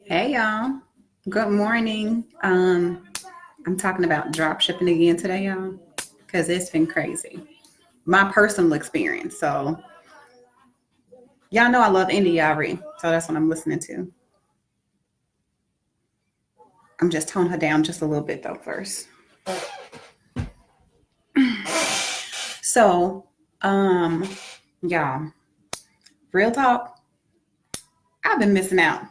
Hey y'all. Good morning. I'm talking about drop shipping again today, y'all, because it's been crazy. My personal experience. So y'all know I love India Ari, so that's what I'm listening to. I'm just toning her down just a little bit though first. So, um, y'all, real talk, I've been missing out.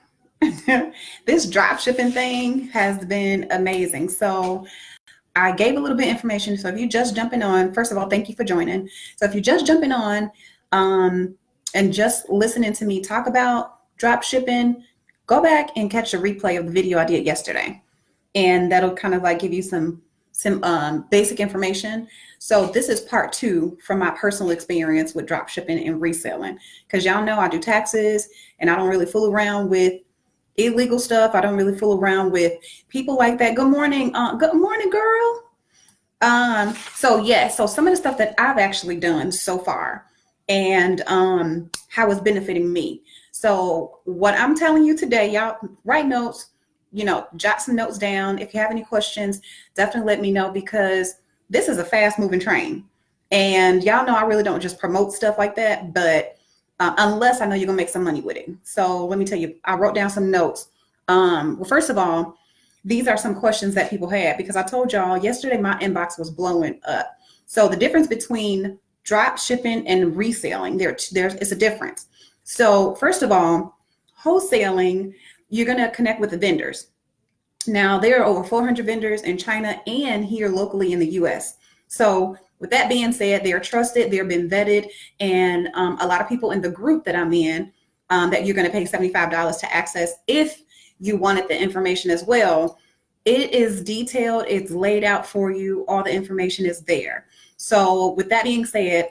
This drop shipping thing has been amazing. So I gave a little bit of information. So if you just jumping on, first of all, thank you for joining. So if you're just jumping on um, and just listening to me talk about drop shipping, go back and catch a replay of the video I did yesterday. And that'll kind of like give you some basic information. So this is part two from my personal experience with drop shipping and reselling. Because y'all know I do taxes and I don't really fool around with illegal stuff. I don't really fool around with people like that. Good morning. Good morning, girl. So some of the stuff that I've actually done so far and how it's benefiting me. So what I'm telling you today, y'all write notes, jot some notes down. If you have any questions, definitely let me know because this is a fast moving train. And y'all know I really don't just promote stuff like that, but unless I know you're gonna make some money with it. So let me tell you, I wrote down some notes. Well, first of all, these are some questions that people had because I told y'all yesterday my inbox was blowing up. So the difference between drop shipping and reselling, there's it's a difference. So first of all, wholesaling, you're gonna connect with the vendors. Now there are over 400 vendors in China and here locally in the US. So with that being said, they're trusted, they've been vetted, and a lot of people in the group that I'm in that you're going to pay $75 to access if you wanted the information as well. It is detailed, it's laid out for you, all the information is there. So with that being said,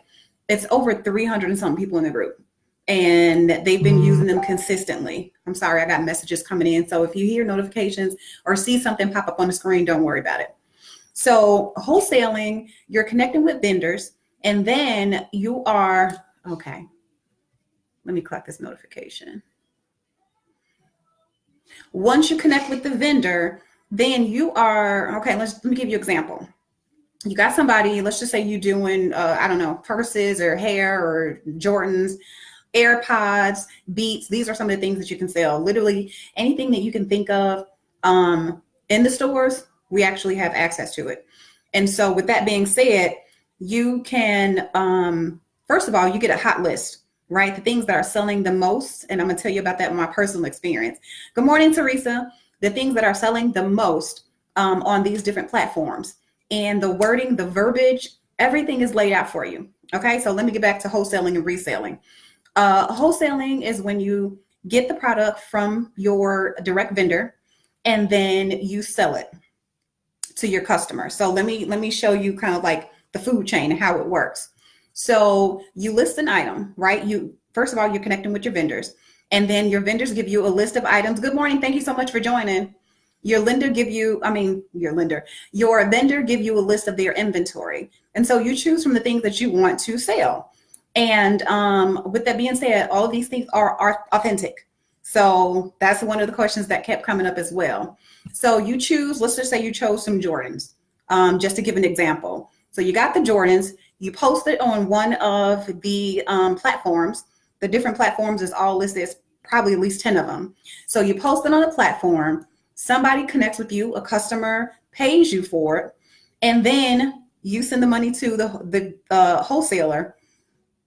it's over 300 and some people in the group and they've been using them consistently. I'm sorry, I got messages coming in. So if you hear notifications or see something pop up on the screen, don't worry about it. So wholesaling, you're connecting with vendors and then you are, okay, let me collect this notification. Once you connect with the vendor, then you are, okay, let me give you an example. You got somebody, let's just say you doing, I don't know, purses or hair or Jordans, AirPods, Beats. These are some of the things that you can sell. Literally anything that you can think of in the stores, we actually have access to it. And so with that being said, you can, first of all, you get a hot list, right? The things that are selling the most. And I'm going to tell you about that in my personal experience. Good morning, Teresa. The things that are selling the most on these different platforms and the wording, the verbiage, everything is laid out for you. Okay. So let me get back to wholesaling and reselling. Wholesaling is when you get the product from your direct vendor and then you sell it to your customer. So let me show you kind of like the food chain and how it works. So you list an item, right? First of all, you're connecting with your vendors and then your vendors give you a list of items. Good morning. Thank you so much for joining. Your vendor give you a list of their inventory. And so you choose from the things that you want to sell. And with that being said, all of these things are authentic. So that's one of the questions that kept coming up as well. So you choose, let's just say you chose some Jordans, just to give an example. So you got the Jordans, you post it on one of the platforms. The different platforms is all listed, it's probably at least 10 of them. So you post it on a platform, somebody connects with you, a customer pays you for it, and then you send the money to the wholesaler,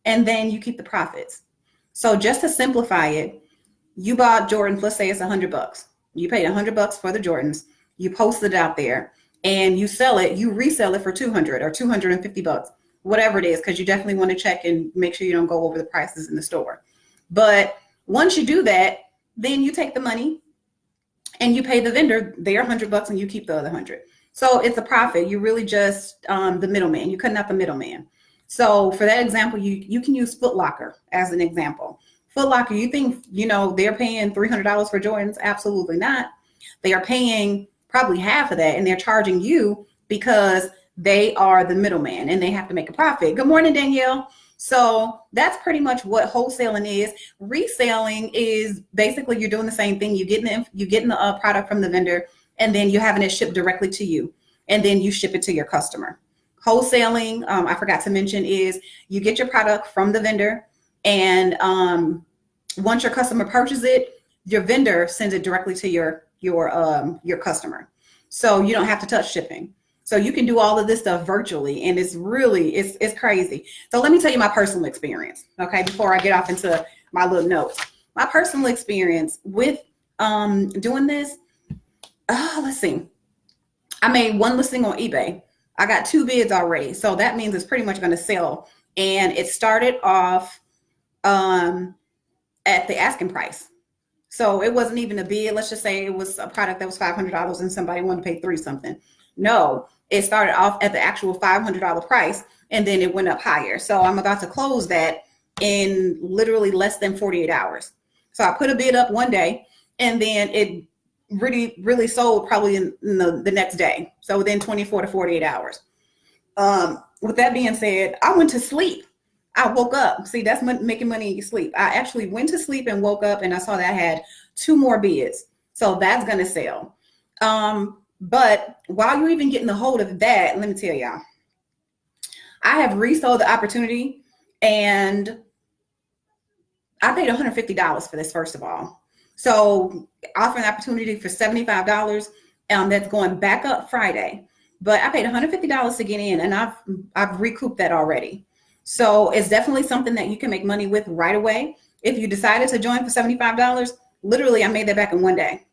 and then you keep the profits. So just to simplify it, you bought Jordans, let's say it's $100. You paid $100 for the Jordans. You posted it out there and you sell it, you resell it for 200 or $250, whatever it is, because you definitely want to check and make sure you don't go over the prices in the store. But once you do that, then you take the money and you pay the vendor their $100 and you keep the other 100. So it's a profit. You really just the middleman. You're cutting out the middleman. So for that example, you can use Foot Locker as an example. Foot Locker, you think, they're paying $300 for Jordans? Absolutely not. They are paying probably half of that and they're charging you because they are the middleman and they have to make a profit. Good morning, Danielle. So that's pretty much what wholesaling is. Reselling is basically you're doing the same thing. You're getting the product from the vendor, and then you're having it shipped directly to you, and then you ship it to your customer. Wholesaling, I forgot to mention, is you get your product from the vendor, and once your customer purchases it, your vendor sends it directly to your customer. So you don't have to touch shipping. So you can do all of this stuff virtually, and it's crazy. So let me tell you my personal experience, okay, before I get off into my little notes. My personal experience with doing this, let's see. I made one listing on eBay. I got 2 bids already. So that means it's pretty much going to sell. And it started off at the asking price. So it wasn't even a bid. Let's just say it was a product that was $500 and somebody wanted to pay $3 something. No, it started off at the actual $500 price, and then it went up higher. So I'm about to close that in literally less than 48 hours. So I put a bid up one day, and then it really sold probably in the next day. So within 24 to 48 hours. With that being said, I went to sleep. I woke up. See, that's making money in your sleep. I actually went to sleep and woke up, and I saw that I had 2 more bids. So that's going to sell. But while you're even getting the hold of that, let me tell y'all, I have resold the opportunity, and I paid $150 for this, first of all. So offering the opportunity for $75, that's going back up Friday. But I paid $150 to get in, and I've recouped that already. So it's definitely something that you can make money with right away. If you decided to join for $75, literally I made that back in one day,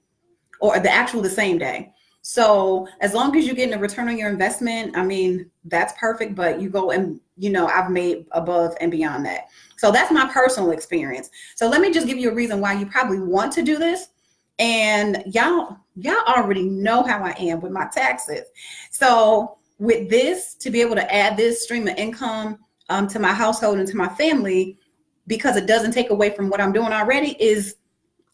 or the same day. So as long as you're getting a return on your investment, I mean, that's perfect, but you go and, I've made above and beyond that. So that's my personal experience. So let me just give you a reason why you probably want to do this. And y'all already know how I am with my taxes. So with this, to be able to add this stream of income to my household and to my family, because it doesn't take away from what I'm doing already, is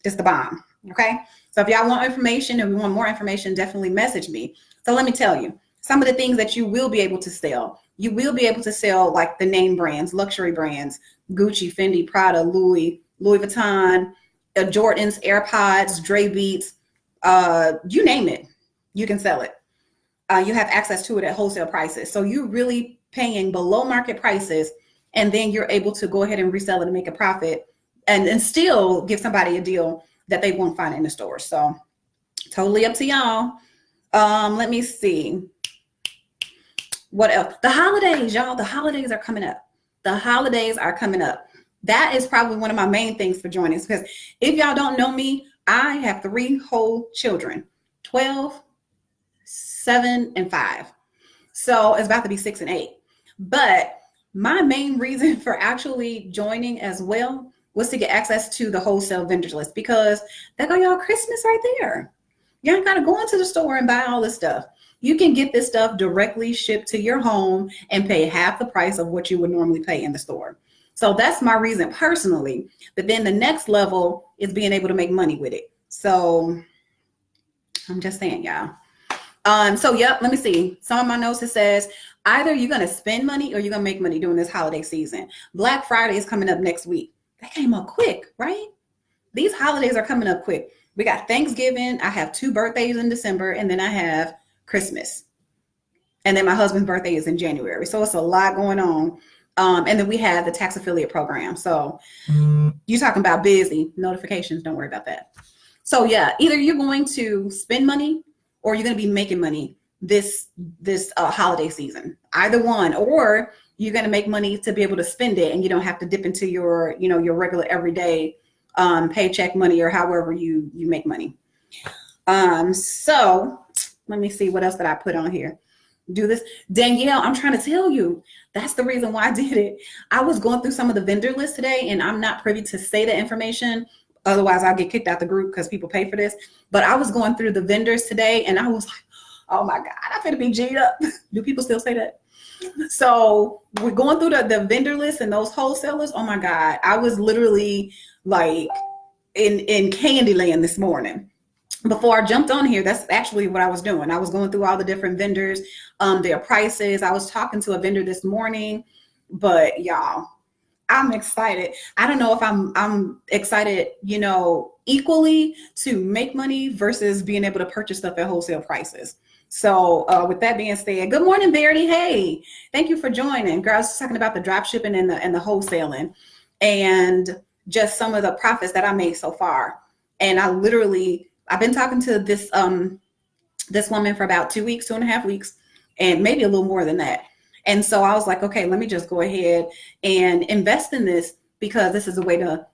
just the bomb. Okay. So if y'all want information and we want more information, definitely message me. So let me tell you some of the things that you will be able to sell. You will be able to sell like the name brands, luxury brands, Gucci, Fendi, Prada, Louis Vuitton, Jordans, AirPods, Dre Beats, you name it, you can sell it. You have access to it at wholesale prices. So you're really paying below market prices, and then you're able to go ahead and resell it and make a profit, and still give somebody a deal that they won't find in the store. So totally up to y'all. Let me see. What else? The holidays, y'all. The holidays are coming up. The holidays are coming up. That is probably one of my main things for joining, because if y'all don't know me, I have 3 whole children, 12, 7, and 5. So it's about to be 6 and 8. But my main reason for actually joining as well was to get access to the wholesale vendors list, because that go y'all Christmas right there. You ain't got to go into the store and buy all this stuff. You can get this stuff directly shipped to your home and pay half the price of what you would normally pay in the store. So that's my reason personally. But then the next level is being able to make money with it. So I'm just saying, y'all. So yep, let me see. Some of my notes, it says either you're going to spend money or you're going to make money during this holiday season. Black Friday is coming up next week. That came up quick, right? These holidays are coming up quick. We got Thanksgiving. I have 2 birthdays in December, and then I have Christmas. And then my husband's birthday is in January. So it's a lot going on. And then we have the tax affiliate program. So you're talking about busy notifications. Don't worry about that. So yeah, either you're going to spend money or you're going to be making money this holiday season. Either one, or you're going to make money to be able to spend it, and you don't have to dip into your regular everyday paycheck money, or however you make money. So let me see what else that I put on here. Do this. Danielle, I'm trying to tell you, that's the reason why I did it. I was going through some of the vendor lists today, and I'm not privy to say the information. Otherwise, I'll get kicked out the group because people pay for this. But I was going through the vendors today, and I was like, oh my God, I'm going to be G'd up. Do people still say that? So we're going through the vendor list and those wholesalers. Oh my God, I was literally like in Candyland this morning. Before I jumped on here, that's actually what I was doing. I was going through all the different vendors, their prices. I was talking to a vendor this morning, but y'all, I'm excited. I don't know if I'm excited, equally to make money versus being able to purchase stuff at wholesale prices. So with that being said, good morning, Verity. Hey, thank you for joining. Girl, I was talking about the drop shipping and the wholesaling and just some of the profits that I made so far. And I've been talking to this woman for about 2 weeks, 2.5 weeks, and maybe a little more than that. And so I was like, okay, let me just go ahead and invest in this because this is a way to,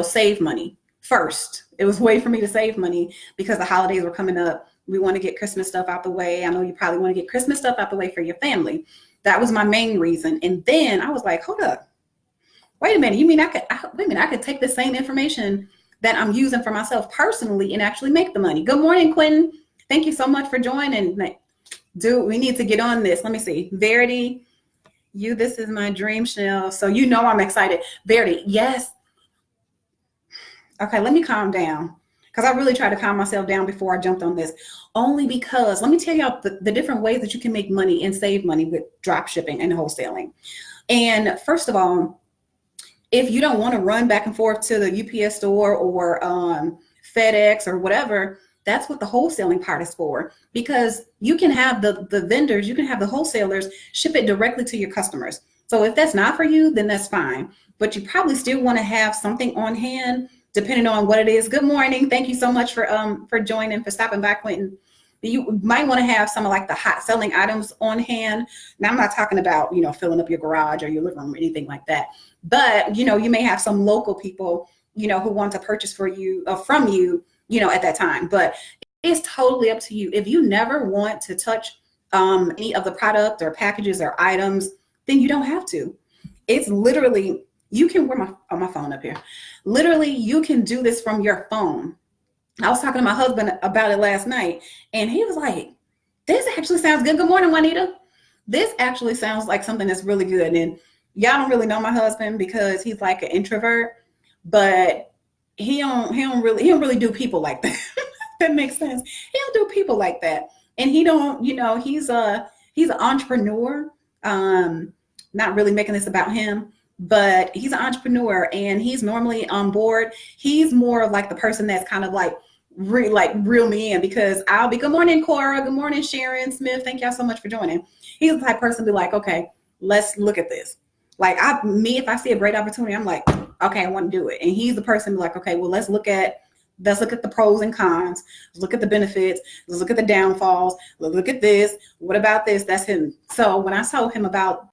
save money first. It was a way for me to save money because the holidays were coming up. We want to get Christmas stuff out the way. I know you probably want to get Christmas stuff out the way for your family. That was my main reason. And then I was like, hold up, wait a minute. You mean I could take the same information that I'm using for myself personally and actually make the money. Good morning, Quentin. Thank you so much for joining. Dude, we need to get on this. Let me see. Verity, this is my dream, Chanel. So I'm excited. Verity, yes. Okay, let me calm down because I really tried to calm myself down before I jumped on this. Only because, let me tell y'all the different ways that you can make money and save money with drop shipping and wholesaling. And first of all, if you don't want to run back and forth to the UPS store or FedEx or whatever, that's what the wholesaling part is for, because you can have the vendors, you can have the wholesalers ship it directly to your customers. So if that's not for you, then that's fine. But you probably still want to have something on hand, depending on what it is. Good morning. Thank you so much for joining, for stopping by, Quentin. You might want to have some of like the hot selling items on hand. Now, I'm not talking about, filling up your garage or your living room or anything like that. But, you may have some local people, who want to purchase from you, at that time. But it's totally up to you. If you never want to touch any of the product or packages or items, then you don't have to. It's literally, you can wear my phone up here. Literally, you can do this from your phone. I was talking to my husband about it last night, and he was like, this actually sounds good. Good morning, Juanita. This actually sounds like something that's really good. And y'all don't really know my husband because he's like an introvert, but he don't really do people like that. That makes sense. He don't do people like that. And he don't, he's an entrepreneur. Not really making this about him, but he's an entrepreneur and he's normally on board. He's more of like the person that's kind of like reel me in, because I'll be, good morning, Cora. Good morning, Sharon Smith. Thank y'all so much for joining. He's the type of person to be like, okay, let's look at this. Like if I see a great opportunity, I'm like, okay, I want to do it. And he's the person to be like, okay, well, let's look at the pros and cons. Let's look at the benefits. Let's look at the downfalls. Let's look at this. What about this? That's him. So when I told him about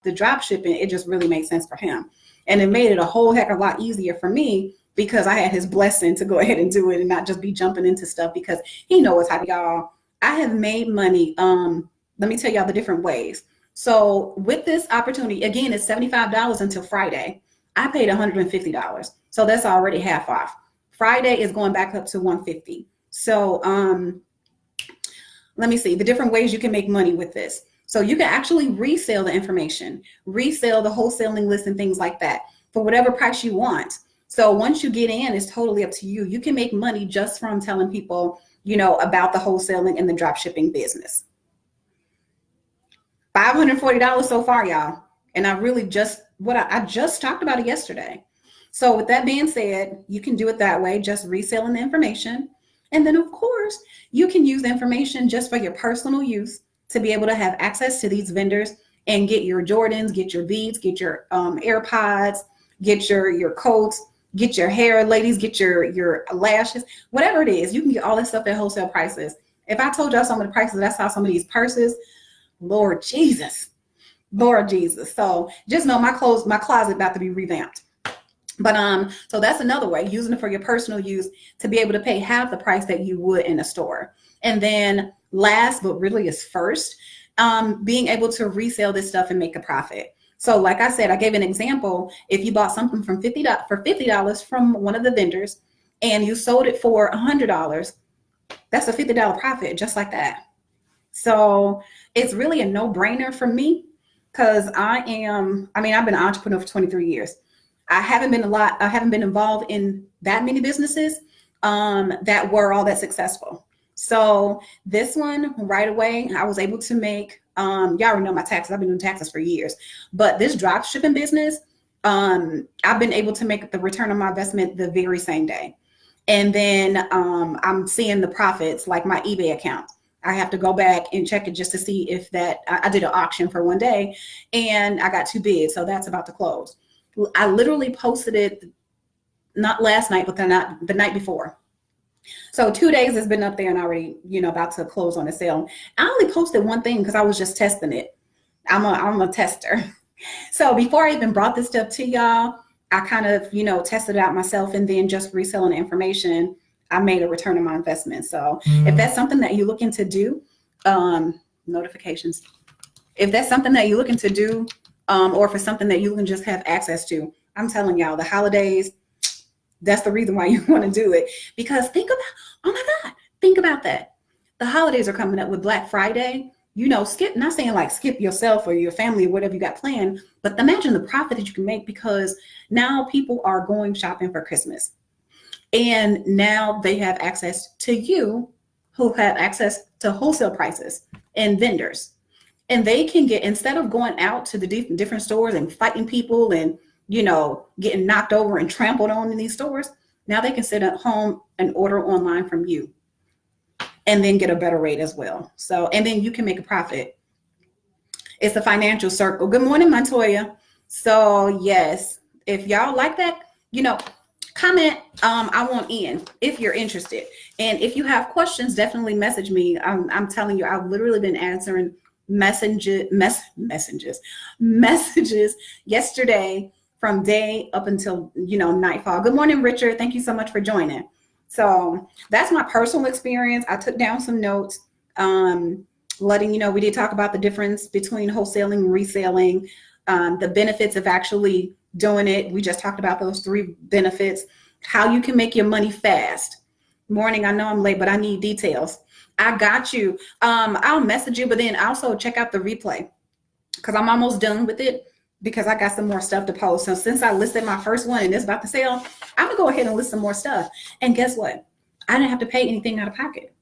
the drop shipping, it just really made sense for him. And it made it a whole heck of a lot easier for me because I had his blessing to go ahead and do it and not just be jumping into stuff, because he knows how to, y'all. I have made money. Let me tell y'all the different ways. So with this opportunity, again, it's $75 until Friday. I paid $150. So that's already half off. Friday is going back up to $150. So let me see the different ways you can make money with this. So you can actually resell the information, resell the wholesaling list and things like that for whatever price you want. So once you get in, it's totally up to you. You can make money just from telling people, about the wholesaling and the drop shipping business. $540 so far, y'all. And I just talked about it yesterday. So with that being said, you can do it that way, just reselling the information. And then of course, you can use the information just for your personal use to be able to have access to these vendors and get your Jordans, get your beads, get your AirPods, get your coats, get your hair, ladies, get your lashes, whatever it is. You can get all this stuff at wholesale prices. If I told y'all some of the prices that I saw some of these purses, Lord Jesus. So just know my closet about to be revamped. But so that's another way, using it for your personal use to be able to pay half the price that you would in a store. And then last, but really is first, being able to resell this stuff and make a profit. So like I said, I gave an example. If you bought something for $50 from one of the vendors and you sold it for $100, that's a $50 profit just like that. So it's really a no-brainer for me because I've been an entrepreneur for 23 years. I haven't been involved in that many businesses that were all that successful. So this one right away, I was able to make Y'all already know my taxes. I've been doing taxes for years. But this drop shipping business, I've been able to make the return on my investment the very same day. And then I'm seeing the profits, like my eBay account. I have to go back and check it just to see if that I did an auction for one day and I got 2 bids. So that's about to close. I literally posted it not last night, but the night before. So 2 days has been up there and already, about to close on the sale. I only posted one thing because I was just testing it. I'm a tester. So before I even brought this stuff to y'all, I kind of, tested it out myself, and then just reselling the information, I made a return on my investment. So if that's something that you're looking to do, notifications, if that's something that you're looking to do, or if it's something that you can just have access to, I'm telling y'all, the holidays, that's the reason why you want to do it. Because think about that. The holidays are coming up with Black Friday. Not saying like skip yourself or your family or whatever you got planned, but imagine the profit that you can make, because now people are going shopping for Christmas. And now they have access to you, who have access to wholesale prices and vendors. And they can get, instead of going out to the different stores and fighting people and, getting knocked over and trampled on in these stores, now they can sit at home and order online from you and then get a better rate as well. So, and then you can make a profit. It's a financial circle. Good morning, Montoya. So yes, if y'all like that, comment, I want in if you're interested. And if you have questions, definitely message me. I'm telling you, I've literally been answering messages yesterday from day up until, nightfall. Good morning, Richard. Thank you so much for joining. So that's my personal experience. I took down some notes, letting you know, we did talk about the difference between wholesaling and reselling, the benefits of actually doing it. We just talked about those 3 benefits, how you can make your money fast. Morning, I know I'm late, but I need details. I got you. I'll message you, but then also check out the replay, because I'm almost done with it, because I got some more stuff to post. So since I listed my first one and it's about to sell, I'm gonna go ahead and list some more stuff. And guess what? I didn't have to pay anything out of pocket.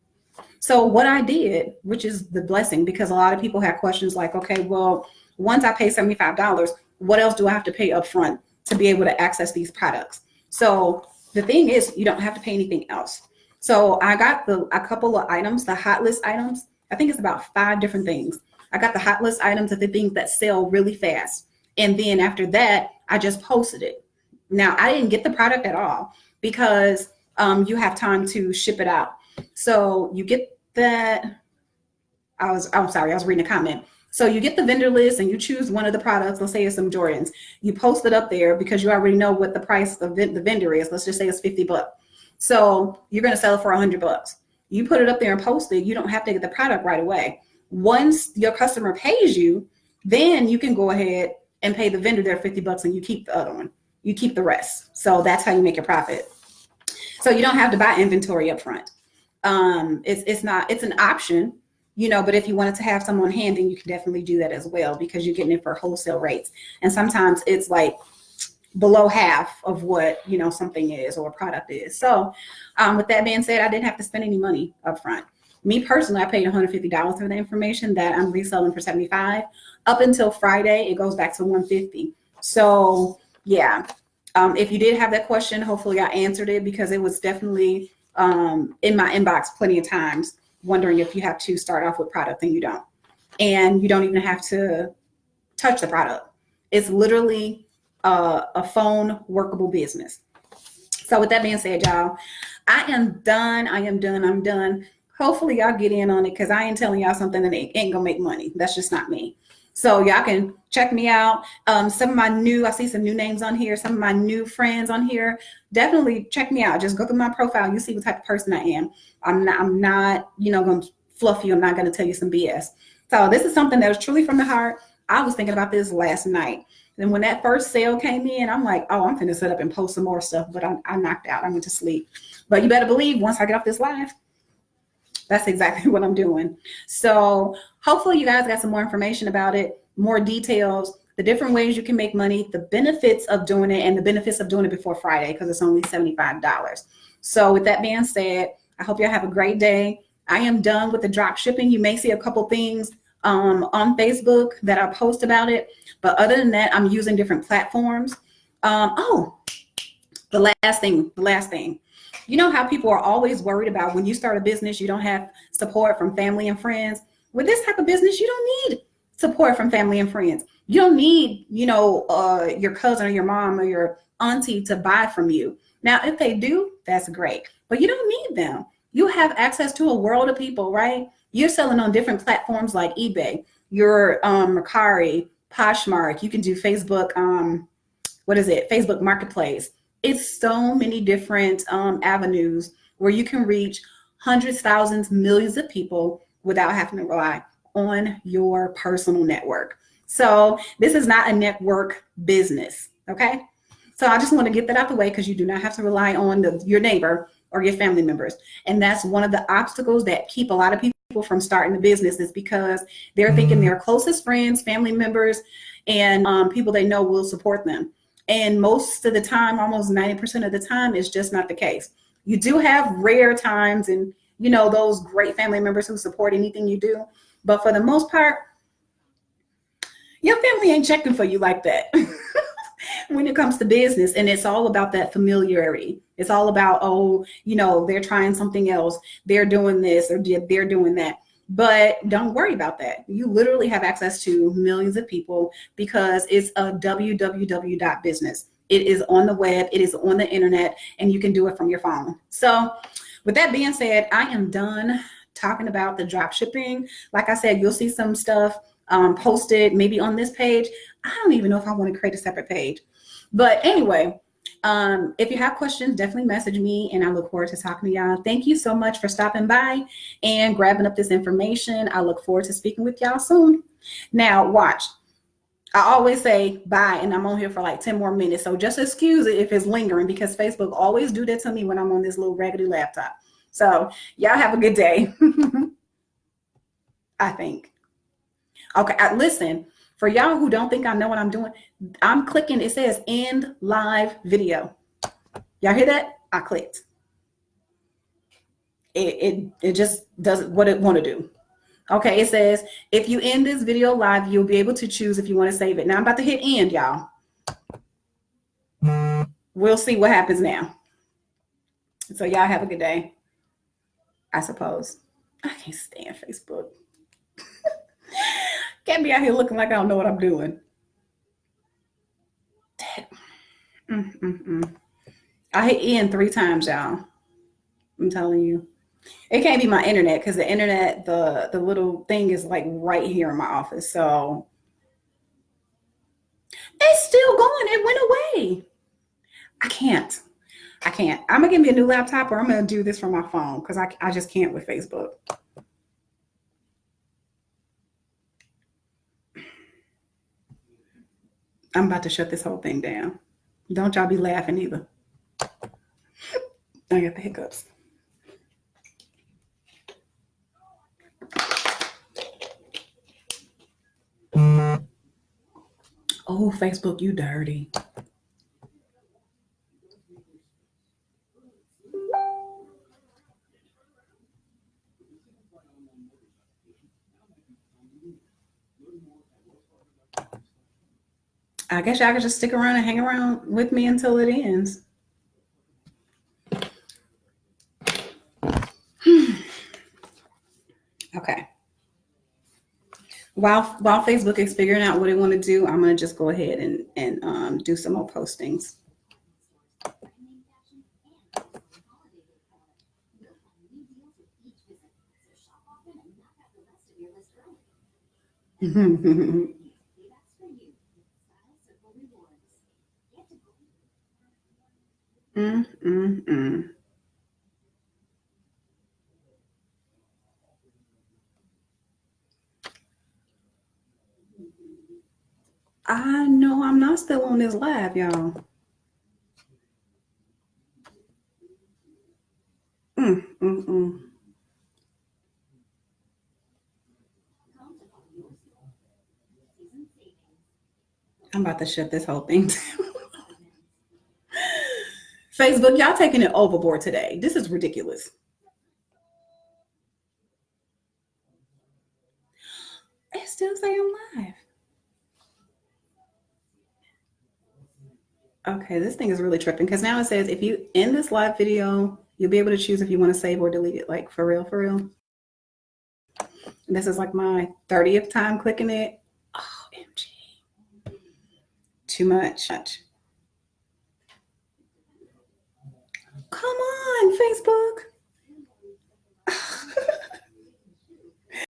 So what I did, which is the blessing, because a lot of people have questions like, okay, well, once I pay $75, what else do I have to pay up front to be able to access these products? So the thing is, you don't have to pay anything else. So I got a couple of items, the hot list items. I think it's about 5 different things. I got the hot list items of the things that sell really fast. And then after that, I just posted it. Now, I didn't get the product at all, because you have time to ship it out. So you get that. I'm sorry, I was reading a comment. So you get the vendor list and you choose one of the products. Let's say it's some Jordans. You post it up there because you already know what the price of the vendor is. Let's just say it's $50. So you're going to sell it for $100. You put it up there and post it. You don't have to get the product right away. Once your customer pays you, then you can go ahead and pay the vendor their $50 and you keep the other one. You keep the rest. So that's how you make a profit. So you don't have to buy inventory up front. It's an option, but if you wanted to have someone hand, then you can definitely do that as well, because you're getting it for wholesale rates. And sometimes it's like below half of what, something is or a product is. So with that being said, I didn't have to spend any money up front. Me personally, I paid $150 for the information that I'm reselling for $75. Up until Friday, it goes back to $150. So yeah, if you did have that question, hopefully I answered it, because it was definitely in my inbox plenty of times, wondering if you have to start off with product and you don't. And you don't even have to touch the product. It's literally a phone workable business. So with that being said, y'all, I am done. Hopefully y'all get in on it, because I ain't telling y'all something that ain't gonna make money. That's just not me. So y'all can check me out. I see some new names on here, some of my new friends on here. Definitely check me out. Just go through my profile. You see what type of person I am. I'm not, going to fluff you. I'm not going to tell you some BS. So this is something that was truly from the heart. I was thinking about this last night. And when that first sale came in, I'm like, oh, I'm finna set up and post some more stuff, but I knocked out. I went to sleep. But you better believe once I get off this live, that's exactly what I'm doing. So hopefully you guys got some more information about it, more details, the different ways you can make money, the benefits of doing it, and the benefits of doing it before Friday, because it's only $75. So with that being said, I hope y'all have a great day. I am done with the drop shipping. You may see a couple things on Facebook that I post about it. But other than that, I'm using different platforms. Oh, the last thing. You know how people are always worried about when you start a business, you don't have support from family and friends. With this type of business, you don't need support from family and friends. You don't need, your cousin or your mom or your auntie to buy from you. Now, if they do, that's great, but you don't need them. You have access to a world of people, right? You're selling on different platforms like eBay, your Mercari, Poshmark. You can do Facebook. What is it? Facebook Marketplace. It's so many different avenues where you can reach hundreds, thousands, millions of people without having to rely on your personal network. So this is not a network business, okay? So I just want to get that out the way because you do not have to rely on your neighbor or your family members. And that's one of the obstacles that keep a lot of people from starting the business, is because they're thinking their closest friends, family members, and people they know will support them. And most of the time, almost 90% of the time, it's just not the case. You do have rare times and, those great family members who support anything you do. But for the most part, your family ain't checking for you like that when it comes to business. And it's all about that familiarity. It's all about, they're trying something else. They're doing this or they're doing that. But don't worry about that. You literally have access to millions of people because it's a www.business. It is on the web, it is on the internet, and you can do it from your phone. So with that being said, I am done talking about the drop shipping. Like I said, you'll see some stuff posted maybe on this page. I don't even know if I want to create a separate page. But anyway, if you have questions, definitely message me, and I look forward to talking to y'all. Thank you so much for stopping by and grabbing up this information. I look forward to speaking with y'all soon. Now, watch. I always say bye, and I'm on here for like 10 more minutes. So just excuse it if it's lingering, because Facebook always do that to me when I'm on this little raggedy laptop. So y'all have a good day. I think. Okay, listen. For y'all who don't think I know what I'm doing, I'm clicking, it says end live video. Y'all hear that? I clicked. It just does what it want to do. Okay, it says, if you end this video live, you'll be able to choose if you want to save it. Now I'm about to hit end, y'all. We'll see what happens now. So y'all have a good day, I suppose. I can't stand Facebook. Can't be out here looking like I don't know what I'm doing. I hit end 3 times, y'all. I'm telling you. It can't be my internet, because the internet, the little thing is like right here in my office. So it's still going. It went away. I can't. I'm going to give me a new laptop, or I'm going to do this from my phone, because I just can't with Facebook. I'm about to shut this whole thing down. Don't y'all be laughing either. I got the hiccups. Oh, Facebook, you dirty. I guess y'all can just stick around and hang around with me until it ends. Okay. While Facebook is figuring out what they want to do, I'm going to just go ahead and do some more postings. I know I'm not still on this live, y'all. I'm about to shut this whole thing down. Facebook, y'all taking it overboard today. This is ridiculous. It still say I'm live. Okay, this thing is really tripping because now it says if you end this live video, you'll be able to choose if you want to save or delete it. Like for real, for real. This is like my 30th time clicking it. OMG. Too much. Come on, Facebook.